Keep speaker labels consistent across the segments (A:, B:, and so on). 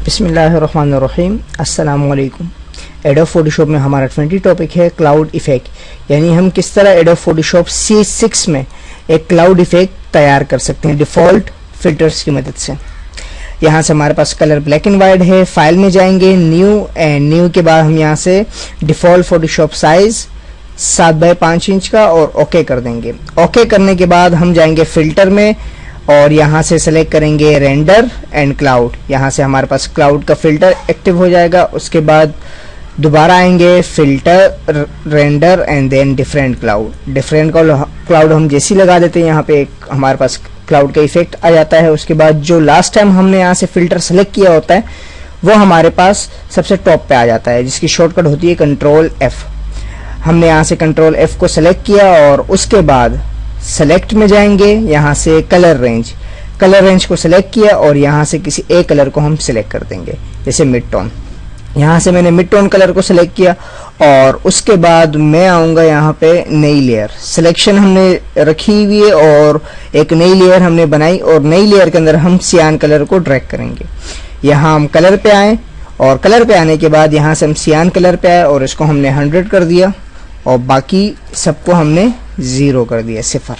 A: बिस्मिल्लाहिर्रहमानिर्रहीम, अस्सलामु अलैकुम। एडोब फोटोशॉप में हमारा 20 टॉपिक है क्लाउड इफेक्ट, यानी हम किस तरह एडोब फोटोशॉप C6 में एक क्लाउड इफेक्ट तैयार कर सकते हैं डिफ़ॉल्ट फिल्टर्स की मदद से। यहाँ से हमारे पास कलर ब्लैक एंड वाइट है। फाइल में जाएंगे, न्यू के बाद हम यहाँ से default Photoshop size 7x5 inch का और ओके कर देंगे। ओके करने के बाद हम जाएंगे फिल्टर में और यहाँ से सेलेक्ट करेंगे रेंडर एंड क्लाउड। यहाँ से हमारे पास क्लाउड का फिल्टर एक्टिव हो जाएगा। उसके बाद दोबारा आएंगे filter, render and then different cloud. Different cloud हम जैसी लगा देते हैं, यहाँ पे एक हमारे पास क्लाउड का इफेक्ट आ जाता है। उसके बाद जो लास्ट टाइम हमने यहाँ से फिल्टर सेलेक्ट किया होता है वो हमारे पास सबसे टॉप पे आ जाता है, जिसकी शॉर्टकट होती है Ctrl+F। हमने यहाँ से Ctrl+F को सेलेक्ट किया और उसके बाद सेलेक्ट में जाएंगे, यहाँ से कलर रेंज को सेलेक्ट किया और यहाँ से किसी एक कलर को हम सिलेक्ट कर देंगे, जैसे मिड टोन। यहाँ से मैंने मिड टोन कलर को सिलेक्ट किया और उसके बाद मैं आऊँगा यहाँ पे नई लेयर। सिलेक्शन हमने रखी हुई है और एक नई लेयर हमने बनाई और नई लेयर के अंदर हम सियान कलर को ड्रैग करेंगे। यहाँ हम कलर पे आए और कलर पे आने के बाद यहाँ से हम सियान कलर पे आए और इसको हमने 100 कर दिया और बाकी सबको हमने 0 कर दिया, 0।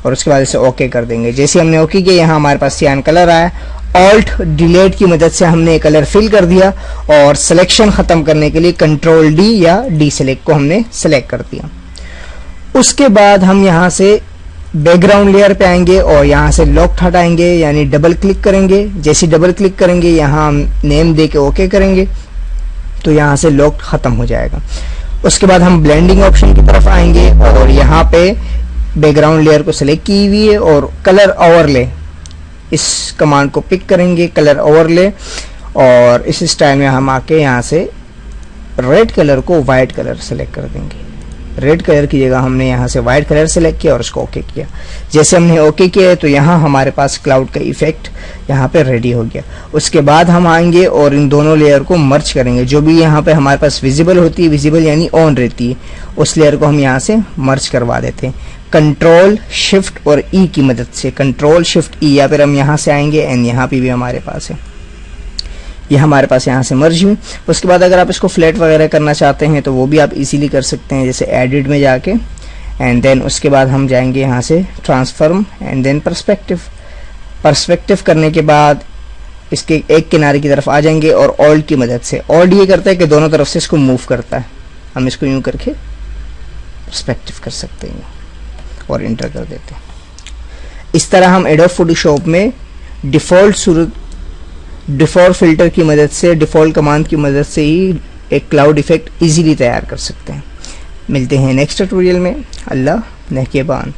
A: और उसके बाद इसे ओके कर देंगे। जैसे हमने ओके किया, यहाँ हमारे पास सियान कलर आया। ऑल्ट डिलीट की मदद से हमने कलर फिल कर दिया और सिलेक्शन खत्म करने के लिए Ctrl+D या डी सेलेक्ट को हमने सेलेक्ट कर दिया। उसके बाद हम यहाँ से बैकग्राउंड लेयर पे आएंगे और यहाँ से लॉक हटाएंगे, यानी डबल क्लिक करेंगे। जैसे डबल क्लिक करेंगे, यहाँ हम नेम दे के ओके करेंगे तो यहाँ से लॉक खत्म हो जाएगा। उसके बाद हम ब्लेंडिंग ऑप्शन की तरफ आएंगे और यहाँ पे बैकग्राउंड लेयर को सिलेक्ट की हुई है और कलर ओवरले, इस कमांड को पिक करेंगे, कलर ओवरले, और इस स्टाइल में हम आके यहाँ से रेड कलर को वाइट कलर सेलेक्ट कर देंगे। रेड कलर की जगह हमने यहाँ से वाइट कलर सेलेक्ट किया और उसको ओके किया। जैसे हमने ओके किया तो यहाँ हमारे पास क्लाउड का इफेक्ट यहाँ पे रेडी हो गया। उसके बाद हम आएंगे और इन दोनों लेयर को मर्ज करेंगे। जो भी यहाँ पे हमारे पास विजिबल होती है, विजिबल यानी ऑन रहती है, उस लेयर को हम यहाँ से मर्ज करवा देते हैं Ctrl+Shift और E की मदद से। Ctrl+Shift+E, या फिर हम यहाँ से आएंगे एंड यहाँ पे भी हमारे पास है, ये हमारे पास यहाँ से मर्ज हुई। उसके बाद अगर आप इसको फ्लैट वगैरह करना चाहते हैं तो वो भी आप इजीली कर सकते हैं, जैसे एडिट में जाके एंड देन उसके बाद हम जाएंगे यहाँ से ट्रांसफॉर्म एंड देन पर्सपेक्टिव करने के बाद इसके एक किनारे की तरफ आ जाएंगे और ऑल्ट की मदद से। ऑल्ट ये करता है कि दोनों तरफ से इसको मूव करता है। हम इसको यूं करके पर्सपेक्टिव कर सकते हैं और इंटर कर देते हैं। इस तरह हम एडोब फोटोशॉप में डिफ़ॉल्ट फिल्टर की मदद से, डिफ़ॉल्ट कमांड की मदद से ही एक क्लाउड इफेक्ट इजीली तैयार कर सकते हैं। मिलते हैं नेक्स्ट ट्यूटोरियल में। अल्लाह नेहकेबान।